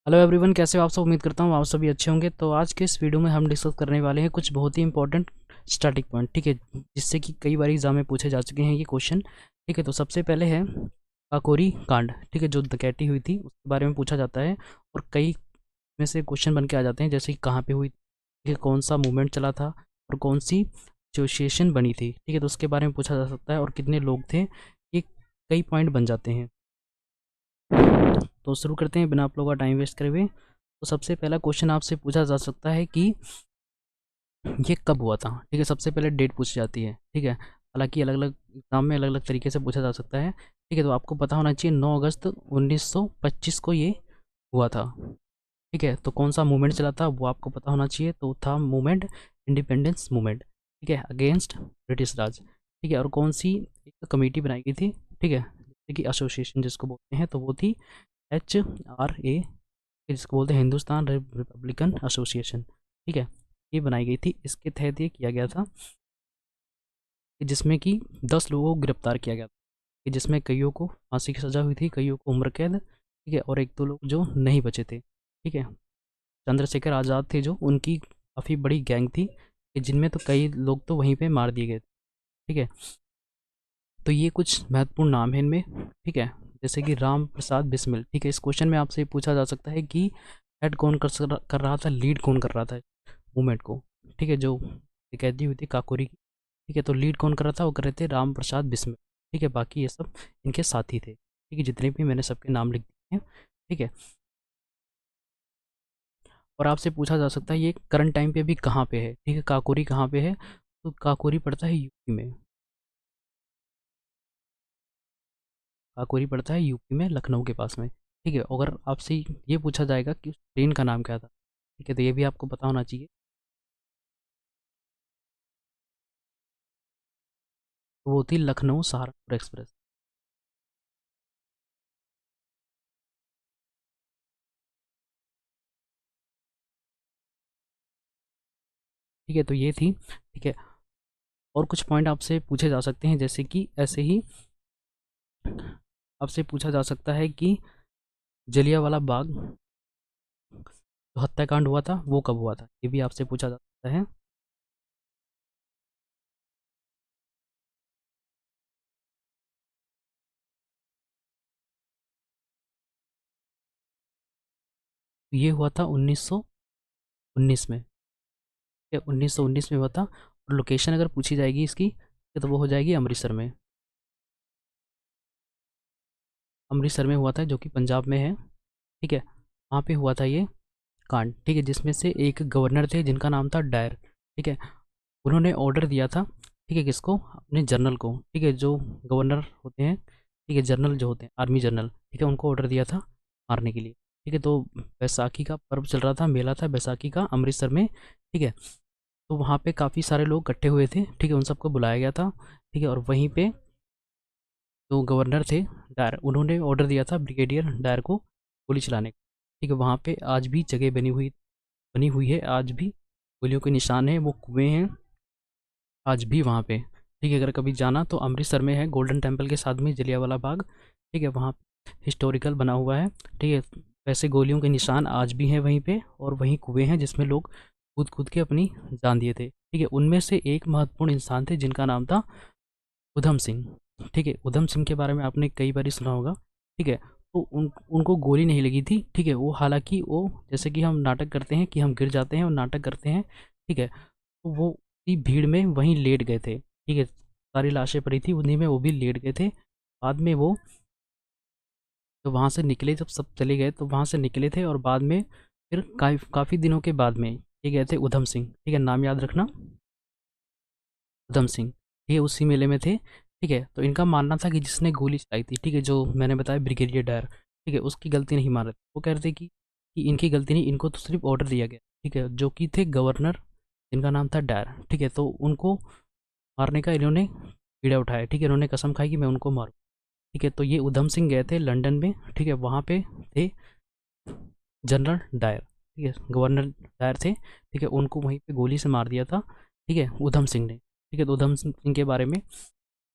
Hello everyone, कैसे हो आप सब। उम्मीद करता हूँ आप सभी अच्छे होंगे। तो आज के इस वीडियो में हम डिस्कस करने वाले हैं कुछ बहुत ही इंपॉर्टेंट स्टार्टिंग पॉइंट, ठीक है, जिससे कि कई बार एग्जाम में पूछे जा चुके हैं ये क्वेश्चन। ठीक है, तो सबसे पहले है काकोरी कांड, ठीक है, जो डकैती हुई थी उसके बारे में पूछा जाता है। और कई में से क्वेश्चन बन के आ जाते हैं, जैसे कि कहाँ पे हुई, ठीक है, कौन सा मूवमेंट चला था और कौन सी एसोसिएशन बनी थी, ठीक है, तो उसके बारे में पूछा जा सकता है और कितने लोग थे। ये कई पॉइंट बन जाते हैं। तो शुरू करते हैं बिना आप लोगों का टाइम वेस्ट करे हुए। तो सबसे पहला क्वेश्चन आपसे पूछा जा सकता है कि ये कब हुआ था, ठीक है, सबसे पहले डेट पूछी जाती है, ठीक है। हालांकि अलग अलग एग्जाम में अलग अलग तरीके से पूछा जा सकता है, ठीक है। तो आपको पता होना चाहिए 9 अगस्त 1925 को ये हुआ था, ठीक है। तो कौन सा मूवमेंट चला था वो आपको पता होना चाहिए, तो था मूवमेंट इंडिपेंडेंस मूवमेंट, ठीक है, अगेंस्ट ब्रिटिश राज, ठीक है। और कौन सी एक कमेटी बनाई गई थी, ठीक है, जैसे कि एसोसिएशन जिसको बोलते हैं, तो वो थी HRA, जिसको बोलते हैं हिंदुस्तान रिपब्लिकन एसोसिएशन, ठीक है। ये बनाई गई थी, इसके तहत ये किया गया था कि जिसमें कि 10 लोगों को गिरफ्तार किया गया था, कि जिसमें कईयों को फांसी की सज़ा हुई थी, कईयों को उम्र कैद, ठीक है, और एक दो लोग जो नहीं बचे थे, ठीक है। चंद्रशेखर आज़ाद थे जो, उनकी काफ़ी बड़ी गैंग थी, कि जिनमें तो कई लोग तो वहीं पे मार दिए गए थे, ठीक है। तो ये कुछ महत्वपूर्ण नाम है इनमें, ठीक है, जैसे कि राम प्रसाद बिस्मिल, ठीक है। इस क्वेश्चन में आपसे पूछा जा सकता है कि हेड कौन कर रहा था, लीड कौन कर रहा था मूवमेंट को, ठीक है, जो डकैती हुई थी काकोरी की, ठीक है। तो लीड कौन कर रहा था, वो कर रहे थे राम प्रसाद बिस्मिल, ठीक है। बाकी ये सब इनके साथी थे, ठीक है, जितने भी मैंने सबके नाम लिख दिए हैं, ठीक है। और आपसे पूछा जा सकता है ये करंट टाइम पे अभी कहाँ पे है, ठीक है, काकोरी कहाँ पे है, तो काकोरी पड़ता है यूपी में, काकोरी पड़ता है यूपी में, लखनऊ के पास में, ठीक है। अगर आपसे ये पूछा जाएगा कि उस ट्रेन का नाम क्या था, ठीक है, तो ये भी आपको पता होना चाहिए, तो वो थी लखनऊ सहारनपुर एक्सप्रेस। ठीक है, तो ये थी, ठीक है। और कुछ पॉइंट आपसे पूछे जा सकते हैं, जैसे कि ऐसे ही आपसे पूछा जा सकता है कि जलियांवाला बाग जो हत्याकांड हुआ था वो कब हुआ था, ये भी आपसे पूछा जा सकता है। ये हुआ था 1919 में, ठीक है, 1919 में हुआ था। और लोकेशन अगर पूछी जाएगी इसकी, तो वो हो जाएगी अमृतसर में, अमृतसर में हुआ था, जो कि पंजाब में है, ठीक है। वहाँ पे हुआ था ये कांड, ठीक है, जिसमें से एक गवर्नर थे जिनका नाम था डायर, ठीक है। उन्होंने ऑर्डर दिया था, ठीक है, किसको, अपने जनरल को, ठीक है, जो गवर्नर होते हैं, ठीक है, जनरल जो होते हैं आर्मी जनरल, ठीक है, उनको ऑर्डर दिया था मारने के लिए, ठीक है। तो बैसाखी का पर्व चल रहा था, मेला था बैसाखी का अमृतसर में, ठीक है। तो वहाँ पे काफ़ी सारे लोग इकट्ठे हुए थे, ठीक है, उन सबको बुलाया गया था, ठीक है। और वहीं पे जो गवर्नर थे डायर, उन्होंने ऑर्डर दिया था ब्रिगेडियर डायर को गोली चलाने का, ठीक है। वहाँ पे आज भी जगह बनी हुई है, आज भी गोलियों के निशान हैं, वो कुएं हैं आज भी वहाँ पे, ठीक है। अगर कभी जाना तो अमृतसर में है, गोल्डन टेम्पल के साथ में जलियांवाला बाग, ठीक है, वहाँ हिस्टोरिकल बना हुआ है, ठीक है। वैसे गोलियों के निशान आज भी हैं वहीं पे, और वहीं कुएं हैं जिसमें लोग कूद कूद के अपनी जान दिए थे, ठीक है। उनमें से एक महत्वपूर्ण इंसान थे जिनका नाम था उधम सिंह, ठीक है। उधम सिंह के बारे में आपने कई बार सुना होगा, ठीक है। तो उनको गोली नहीं लगी थी, ठीक है। वो हालांकि वो, जैसे कि हम नाटक करते हैं कि हम गिर जाते हैं और नाटक करते हैं, ठीक है, तो वो उसी भीड़ में वहीं लेट गए थे, ठीक है। सारी लाशें पड़ी थी उन्हीं में, वो भी लेट गए थे। बाद में वो, तो वहाँ से निकले, जब सब चले गए तो वहाँ से निकले थे, और बाद में फिर काफ़ी दिनों के बाद में ये गए थे उधम सिंह, ठीक है, नाम याद रखना, उधम सिंह, ये उसी मेले में थे, ठीक है। तो इनका मानना था कि जिसने गोली चलाई थी, ठीक है, जो मैंने बताया ब्रिगेडियर डायर, ठीक है, उसकी गलती नहीं मान रहे थे। वो कह रहे थे कि इनकी गलती नहीं, इनको तो सिर्फ ऑर्डर दिया गया, ठीक है, जो कि थे गवर्नर, जिनका नाम था डायर, ठीक है। तो उनको मारने का इन्होंने बीड़ा उठाया, ठीक है, इन्होंने कसम खाई कि मैं उनको मारूँ, ठीक है। तो ये उधम सिंह गए थे लंदन में, ठीक है, वहाँ पे थे जनरल डायर, ठीक है, गवर्नर डायर थे, ठीक है। उनको वहीं पे गोली से मार दिया था, ठीक है, उधम सिंह ने, ठीक है। तो उधम सिंह के बारे में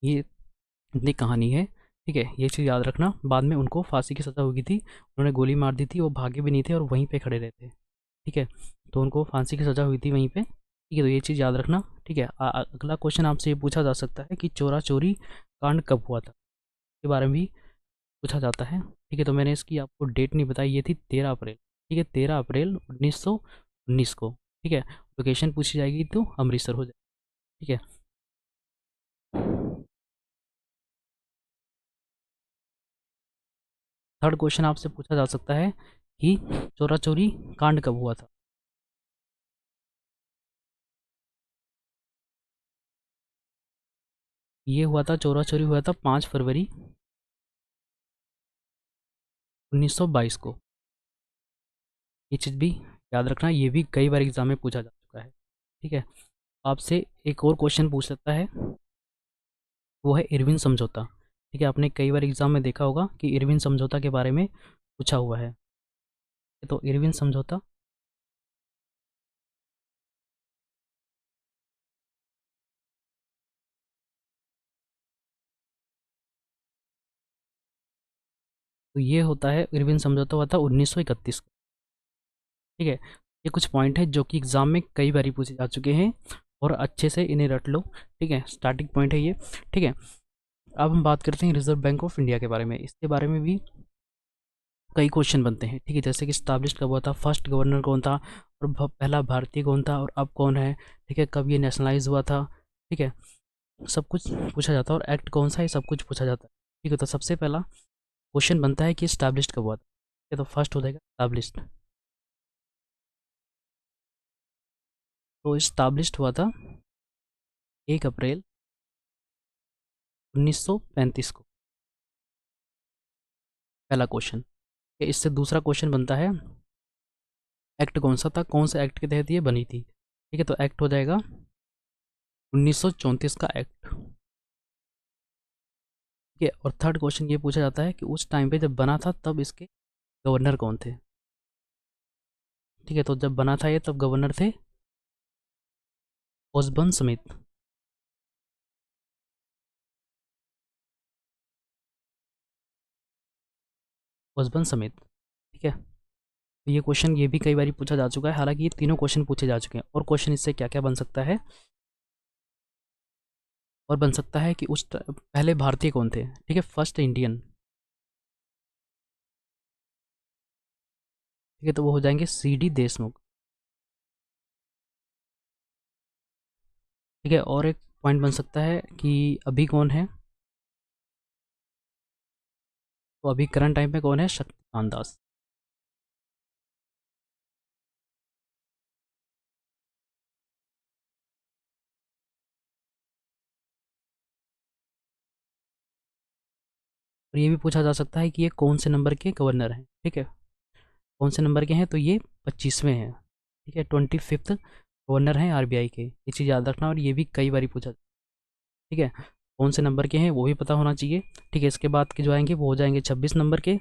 ये इतनी कहानी है, ठीक है, ये चीज़ याद रखना। बाद में उनको फांसी की सज़ा हुई थी, उन्होंने गोली मार दी थी, वो भागे भी नहीं थे और वहीं पे खड़े रहते। ठीक है, तो उनको फांसी की सज़ा हुई थी वहीं पे। ठीक है, तो ये चीज़ याद रखना। ठीक है, अगला क्वेश्चन आपसे ये पूछा जा सकता है कि चोरा चोरी कांड कब हुआ था, के बारे में भी पूछा जाता है। ठीक है, तो मैंने इसकी आपको डेट नहीं बताई, ये थी 13 अप्रैल। ठीक है, 13 अप्रैल 1919 को। ठीक है, लोकेशन पूछी जाएगी तो अमृतसर हो जाए। ठीक है, थर्ड क्वेश्चन आपसे पूछा जा सकता है कि चोरा चोरी कांड कब हुआ था। ये हुआ था, चोरा चोरी हुआ था 5 फरवरी 1922 को। ये चीज़ भी याद रखना, ये भी कई बार एग्जाम में पूछा जा चुका है। ठीक है, आपसे एक और क्वेश्चन पूछ सकता है, वो है इरविन समझौता। ठीक है, आपने कई बार एग्जाम में देखा होगा कि इरविन समझौता के बारे में पूछा हुआ है। तो इरविन समझौता, तो ये होता है, इरविन समझौता हुआ था 1931 को। ठीक है, ये कुछ पॉइंट है जो कि एग्जाम में कई बार पूछे जा चुके हैं, और अच्छे से इन्हें रट लो। ठीक है, स्टार्टिंग पॉइंट है ये। ठीक है, अब हम बात करते हैं रिजर्व बैंक ऑफ इंडिया के बारे में। इसके बारे में भी कई क्वेश्चन बनते हैं। ठीक है, जैसे कि स्टैब्लिश कब हुआ था, फर्स्ट गवर्नर कौन था, और पहला भारतीय कौन था, और अब कौन है। ठीक है, कब ये नेशनलाइज हुआ था। ठीक है, सब कुछ पूछा जाता है, और एक्ट कौन सा है, सब कुछ पूछा जाता है। ठीक है, तो सबसे पहला क्वेश्चन बनता है कि स्टैब्लिश कब हुआ था। ठीक है, तो फर्स्ट हो जाएगा स्टैब्लिश्ड। तो स्टैब्लिश्ड हुआ था 1 अप्रैल 1935 को, पहला क्वेश्चन। इससे दूसरा क्वेश्चन बनता है, एक्ट कौन सा था, कौन से एक्ट के तहत ये बनी थी। ठीक है, तो एक्ट हो जाएगा 1934 का एक्ट। ठीक है, और थर्ड क्वेश्चन ये पूछा जाता है कि उस टाइम पे जब बना था तब इसके गवर्नर कौन थे। ठीक है, तो जब बना था ये तब गवर्नर थे ओसबर्न स्मिथ। ओसबर्न स्मिथ। ठीक है, तो ये क्वेश्चन ये भी कई बार पूछा जा चुका है, हालांकि ये तीनों क्वेश्चन पूछे जा चुके हैं। और क्वेश्चन इससे क्या क्या बन सकता है, और बन सकता है कि पहले भारतीय कौन थे। ठीक है, फर्स्ट इंडियन। ठीक है, तो वो हो जाएंगे C D देशमुख। ठीक है, और एक पॉइंट बन सकता है कि अभी कौन है, तो अभी करंट टाइम पे कौन है, शक्तिकांत दास। और ये भी पूछा जा सकता है कि ये कौन से नंबर के गवर्नर हैं। ठीक है, कौन से नंबर के हैं, तो ये 25वें हैं। ठीक है, 25th गवर्नर हैं RBI के, ये चीज़ याद रखना। और ये भी कई बार पूछा। ठीक है, कौन से नंबर के हैं वो भी पता होना चाहिए। ठीक है, इसके बाद के जो आएंगे वो हो जाएंगे 26 नंबर के।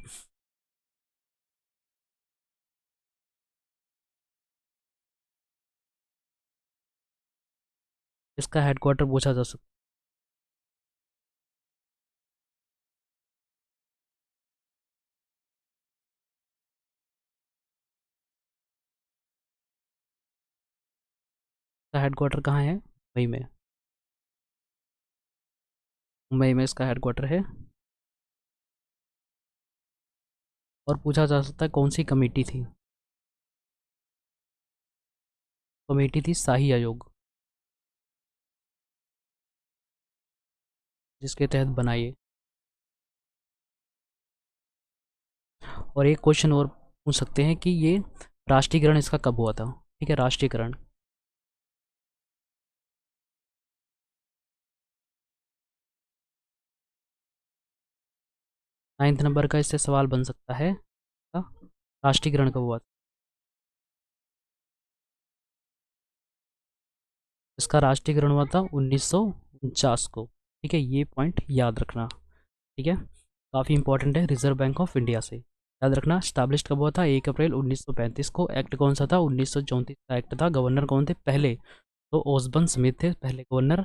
इसका हेडक्वार्टर पूछा जा सकता है। हेडक्वार्टर कहाँ है, मुंबई में। मुंबई में इसका हेडक्वार्टर है। और पूछा जा सकता है कौन सी कमेटी थी, कमेटी थी शाही आयोग, जिसके तहत बनाइए। और एक क्वेश्चन और पूछ सकते हैं कि ये राष्ट्रीयकरण इसका कब हुआ था। ठीक है, राष्ट्रीयकरण 9 नंबर का इससे सवाल बन सकता है। राष्ट्रीयकरण कब हुआ था, इसका राष्ट्रीयकरण हुआ था 1949 को। ठीक है, ये पॉइंट याद रखना। ठीक है, काफ़ी इंपॉर्टेंट है रिजर्व बैंक ऑफ इंडिया से। याद रखना, स्टैब्लिश कब हुआ था, 1 अप्रैल 1935 को। एक्ट कौन सा था, 1934 का एक्ट था। गवर्नर कौन थे पहले, तो ओसबर्न स्मिथ थे पहले गवर्नर।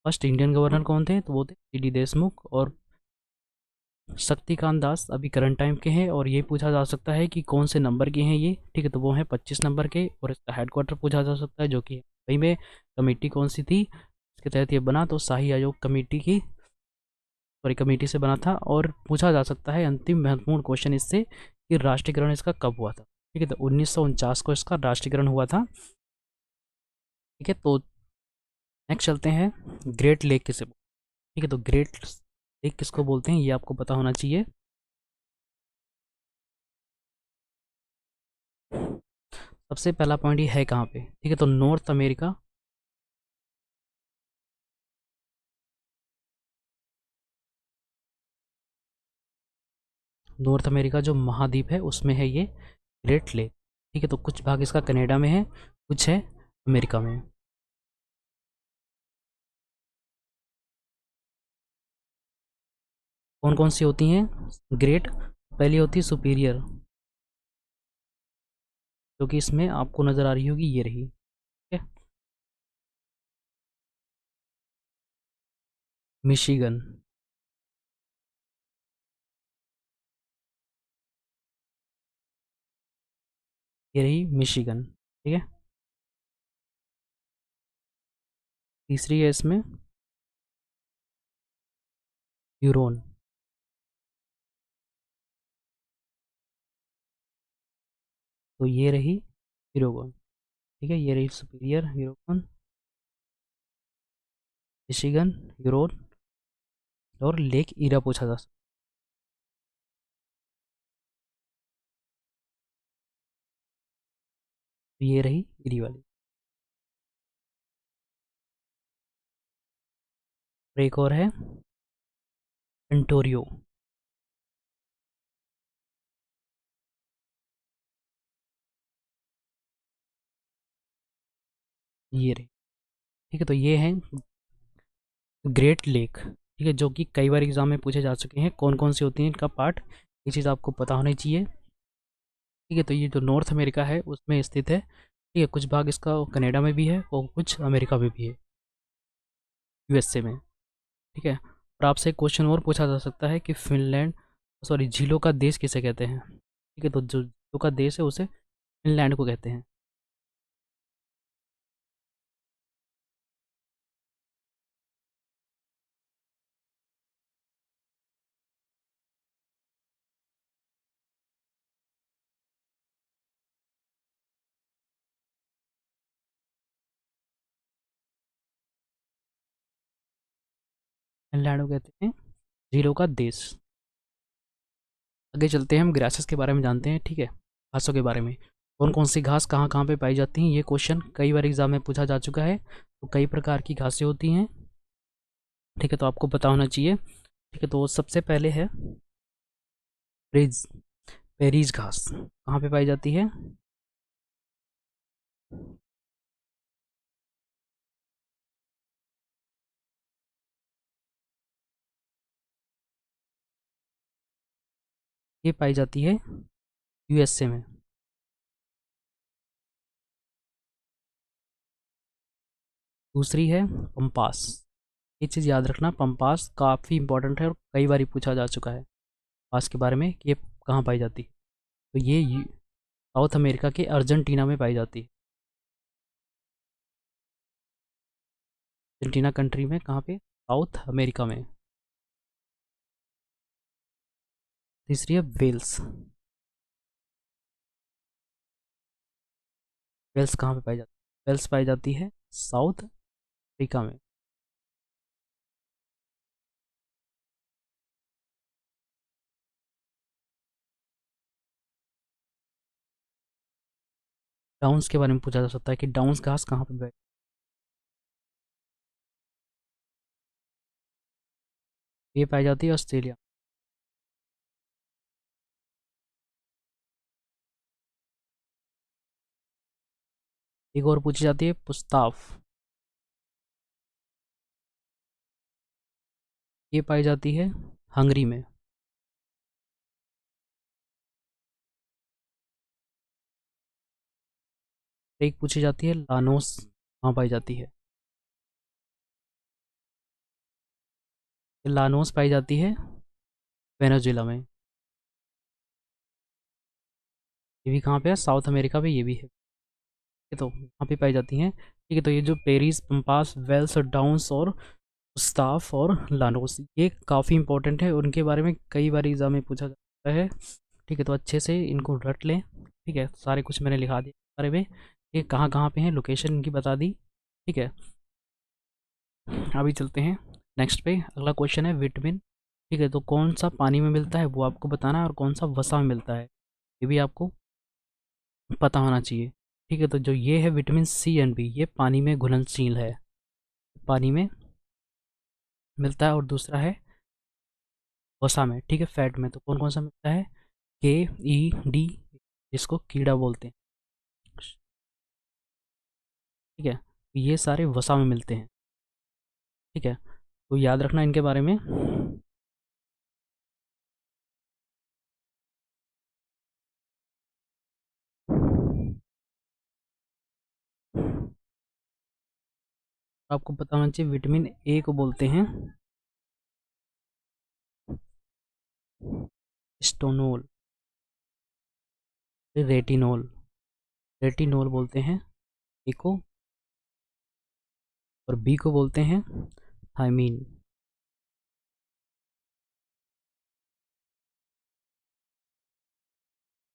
फर्स्ट इंडियन गवर्नर कौन थे, तो वो थे C D देशमुख। और शक्तिकांत दास अभी करंट टाइम के हैं, और ये पूछा जा सकता है कि कौन से नंबर के हैं ये, ठीक है, तो वो हैं 25 नंबर के, और इसका हेडक्वार्टर पूछा जा सकता है जो कि मुंबई में। कमेटी कौन सी थी इसके तहत ये बना, तो शाही आयोग कमेटी की, सॉरी, कमेटी से बना था। और पूछा जा सकता है अंतिम महत्वपूर्ण क्वेश्चन इससे कि राष्ट्रीयकरण इसका कब हुआ था, ठीक है, तो 1949 को इसका राष्ट्रीयकरण हुआ था। ठीक है, तो नेक्स्ट चलते हैं ग्रेट लेक किसे, ठीक है, तो ग्रेट लेक किसको बोलते हैं ये आपको पता होना चाहिए। सबसे पहला पॉइंट ये है कहाँ पे, ठीक है, तो नॉर्थ अमेरिका। नॉर्थ अमेरिका जो महाद्वीप है उसमें है ये ग्रेट लेक, ठीक है, तो कुछ भाग इसका कनाडा में है, कुछ है अमेरिका में। कौन कौन सी होती हैं ग्रेट, पहली होती है सुपीरियर, जो कि इसमें आपको नज़र आ रही होगी, ये रही, ठीक है, मिशिगन, ये रही मिशिगन, ठीक है। तीसरी है इसमें यूरोन, तो ये रही यूरोगन, ठीक है, ये रही सुपीरियर, यूरोगन, मिशिगन, यूरोन, और लेक ईरा पूछा जा सकता है, तो ये रही ईरी वाली। और एक और है एंटोरियो, ये रही, ठीक है, तो ये है ग्रेट लेक, ठीक है, जो कि कई बार एग्जाम में पूछे जा चुके हैं, कौन कौन सी होती हैं इनका पार्ट, ये चीज़ आपको पता होनी चाहिए। ठीक है, तो ये जो नॉर्थ अमेरिका है उसमें स्थित है, ठीक है, कुछ भाग इसका कनाडा में भी है और कुछ अमेरिका में भी है, यूएसए में, ठीक है। और आपसे एक क्वेश्चन और पूछा जा सकता है कि फिनलैंड, सॉरी, झीलों का देश किसे कहते हैं, ठीक है, तो जो झीलों का देश है उसे फिनलैंड को कहते हैं। फिनलैंड को कहते हैं झीलों का देश। आगे चलते हैं, हम ग्रासेस के बारे में जानते हैं, ठीक है, घासों के बारे में, कौन कौन सी घास कहाँ कहाँ पे पाई जाती हैं, ये क्वेश्चन कई बार एग्जाम में पूछा जा चुका है। तो कई प्रकार की घासें होती हैं, ठीक है, तो आपको पता होना चाहिए, ठीक है, तो सबसे पहले है पेरीज, पेरीज घास कहाँ पे पाई जाती है, ये पाई जाती है यूएसए में। दूसरी है पंपास, ये चीज़ याद रखना, पंपास काफ़ी इंपॉर्टेंट है और कई बार पूछा जा चुका है पास के बारे में कि ये कहाँ पाई जाती है, तो ये साउथ अमेरिका के अर्जेंटीना में पाई जाती है, अर्जेंटीना कंट्री में, कहाँ पे, साउथ अमेरिका में। तीसरी है वेल्स, वेल्स कहाँ पे पाई जाती है, वेल्स पाई जाती है साउथ अफ्रीका में। डाउन्स के बारे में पूछा जा सकता है कि डाउन्स घास कहाँ पे पाई, ये पाई जाती है ऑस्ट्रेलिया। एक और पूछी जाती है पुस्ताफ, ये पाई जाती है हंगरी में। एक पूछी जाती है लानोस, कहाँ पाई जाती है, ये लानोस पाई जाती है वेनेजुएला में। ये भी कहाँ पे है? साउथ अमेरिका पे ये भी है। ये तो वहाँ पे पाई जाती हैं। ठीक है, तो ये जो पेरिस, पंपास, वेल्स और डाउन्स और स्टाफ और लानोस, ये काफ़ी इंपॉर्टेंट है और उनके बारे में कई बार एग्जाम में पूछा जाता है। ठीक है, तो अच्छे से इनको रट लें। ठीक है, सारे कुछ मैंने लिखा दिया बारे में, ये कहाँ कहाँ पे हैं, लोकेशन इनकी बता दी। ठीक है, अभी चलते हैं नेक्स्ट पे। अगला क्वेश्चन है विटामिन। ठीक है, तो कौन सा पानी में मिलता है वो आपको बताना है, और कौन सा वसा में मिलता है ये भी आपको पता होना चाहिए। ठीक है, तो जो ये है विटामिन सी एंड बी, ये पानी में घुलनशील है, पानी में मिलता है। और दूसरा है वसा में, ठीक है, फैट में। तो कौन कौन सा मिलता है? के, ई, डी, जिसको कीड़ा बोलते हैं। ठीक है, ये सारे वसा में मिलते हैं। ठीक है, तो याद रखना इनके बारे में। आपको पता होना चाहिए विटामिन ए को बोलते हैं स्टोनोल, रेटिनोल, रेटिनोल बोलते हैं ए को, और बी को बोलते हैं थायमीन।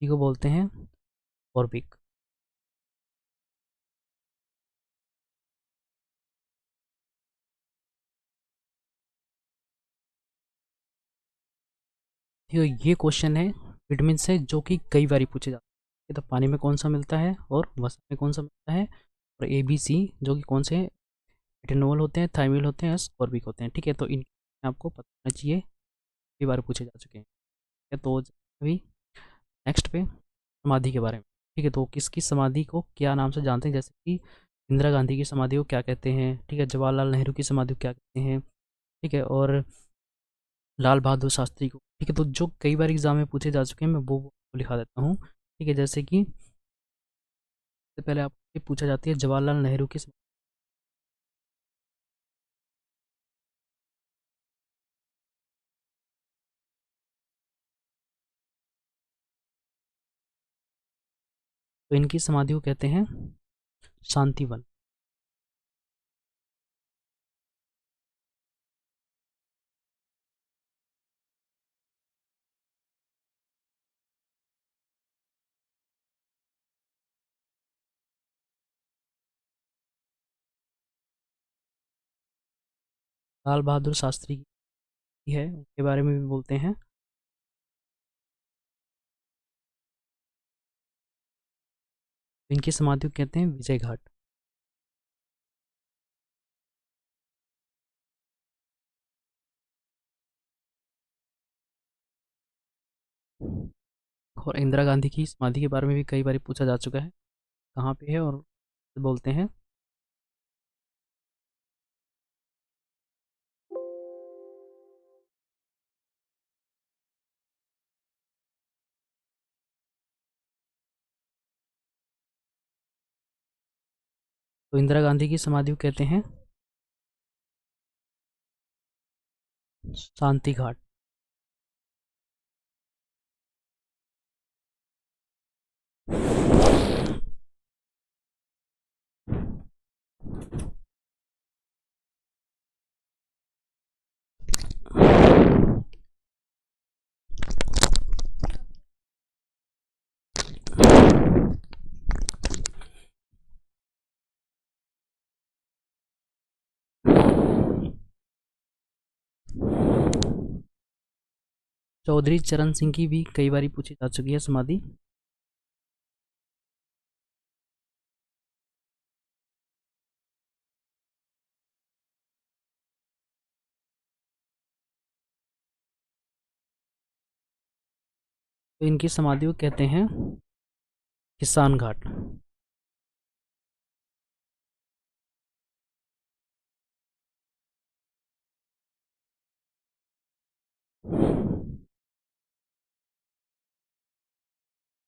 सी को बोलते हैं फॉरबिक। ये क्वेश्चन है विटामिन से जो कि कई बार पूछे जाते हैं। तो पानी में कौन सा मिलता है और वसा में कौन सा मिलता है, और ए बी सी जो कि कौन से रेटिनोल होते हैं, थायमीन होते हैं, फॉरबिक होते हैं। ठीक है, तो इन आपको पता होना चाहिए, कई बार पूछे जा चुके हैं। ठीक है, तो अभी नेक्स्ट पे समाधि के बारे में। ठीक है, तो किसकी समाधि को क्या नाम से जानते हैं, जैसे कि इंदिरा गांधी की समाधि को क्या कहते हैं, ठीक है, जवाहरलाल नेहरू की समाधि को क्या कहते हैं, ठीक है, और लाल बहादुर शास्त्री को। ठीक है, तो जो कई बार एग्जाम में पूछे जा चुके हैं मैं वो लिखा देता हूँ। ठीक है, जैसे कि सबसे पहले आपसे पूछा जाती है जवाहरलाल नेहरू की तो इनकी समाधि को कहते हैं शांतिवन। लाल बहादुर शास्त्री की है, उनके बारे में भी बोलते हैं। इनकी समाधि को कहते हैं विजय घाट। और इंदिरा गांधी की समाधि के बारे में भी कई बार पूछा जा चुका है, कहाँ पे है और बोलते हैं। तो इंदिरा गांधी की समाधि को कहते हैं शांति घाट। चौधरी चरण सिंह की भी कई बार पूछी जा चुकी है समाधि। तो इनकी समाधि को कहते हैं किसान घाट।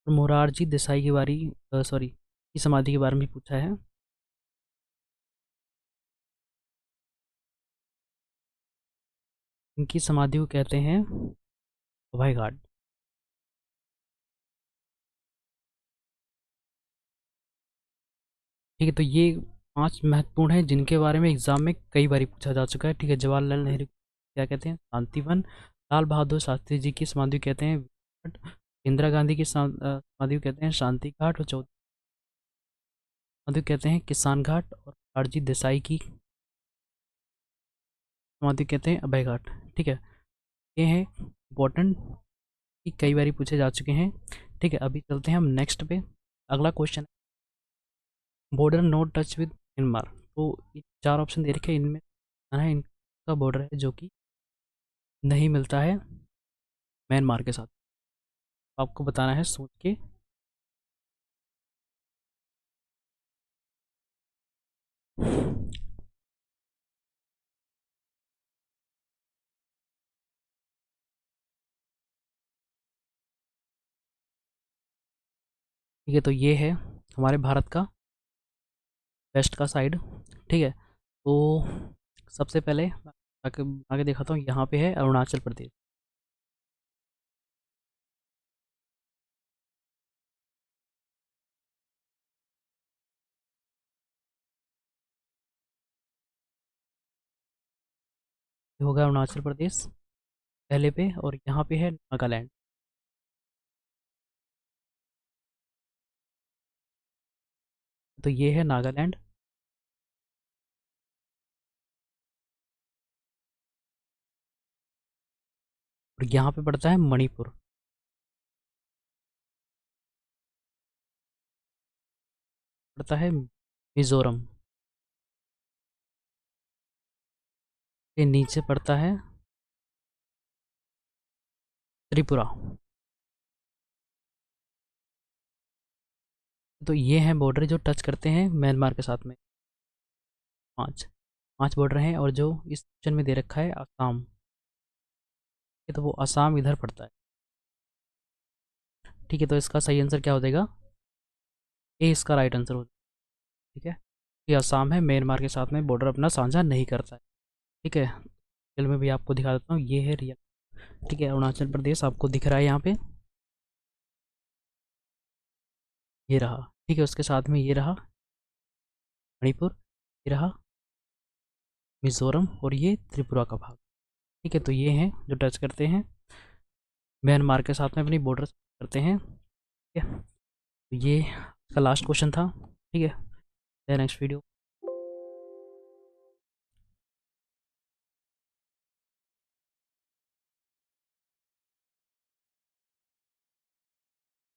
मोरारजी देसाई की बारी, सॉरी, की समाधि के बारे में भी पूछा है। इनकी समाधि को कहते हैं अभय घाट। ठीक है, तो ये 5 महत्वपूर्ण हैं जिनके बारे में एग्जाम में कई बार पूछा जा चुका है। ठीक है, जवाहरलाल नेहरू क्या कहते हैं? शांतिवन। लाल बहादुर शास्त्री जी की समाधि कहते हैं घाट। इंदिरा गांधी की समाधि कहते हैं शांति घाट। और चौथी समाधि कहते हैं किसान घाट। और आरजी देसाई की समाधि कहते हैं अभय घाट। ठीक है, ये है इम्पोर्टेंट, कई बार पूछे जा चुके हैं। ठीक है, अभी चलते हैं हम नेक्स्ट पे। अगला question, border note touch with Myanmar. तो ये 4 ऑप्शन दे रखे हैं, इनमें है इनका बॉर्डर है जो कि नहीं मिलता है म्यांमार के साथ। आपको बताना है सोच के। ठीक है, तो ये है हमारे भारत का वेस्ट का साइड। ठीक है, तो सबसे पहले आगे आगे दिखाता हूँ, यहाँ पे है अरुणाचल प्रदेश। ये होगा अरुणाचल प्रदेश पहले पे, और यहाँ पे है नागालैंड। तो ये है नागालैंड। और यहाँ पे पड़ता है मणिपुर। पड़ता है मिजोरम। के नीचे पड़ता है त्रिपुरा। तो ये हैं बॉर्डर जो टच करते हैं म्यांमार के साथ में। 5 5 बॉर्डर हैं, और जो इस ऑप्शन में दे रखा है असम, ये तो वो असम इधर पड़ता है। ठीक है, तो इसका सही आंसर क्या हो जाएगा? ए इसका राइट आंसर हो। ठीक है, ये असम है, म्यांमार के साथ में बॉर्डर अपना साझा नहीं करता है। ठीक है, रियल में भी आपको दिखा देता हूँ, ये है रियल। ठीक है, अरुणाचल प्रदेश आपको दिख रहा है यहाँ पे, ये रहा। ठीक है, उसके साथ में ये रहा मणिपुर, ये रहा मिजोरम, और ये त्रिपुरा का भाग। ठीक है, तो ये हैं जो टच करते हैं म्यांमार के साथ में, अपनी बॉर्डर करते हैं। ठीक है, तो ये का लास्ट क्वेश्चन था। ठीक है, नेक्स्ट वीडियो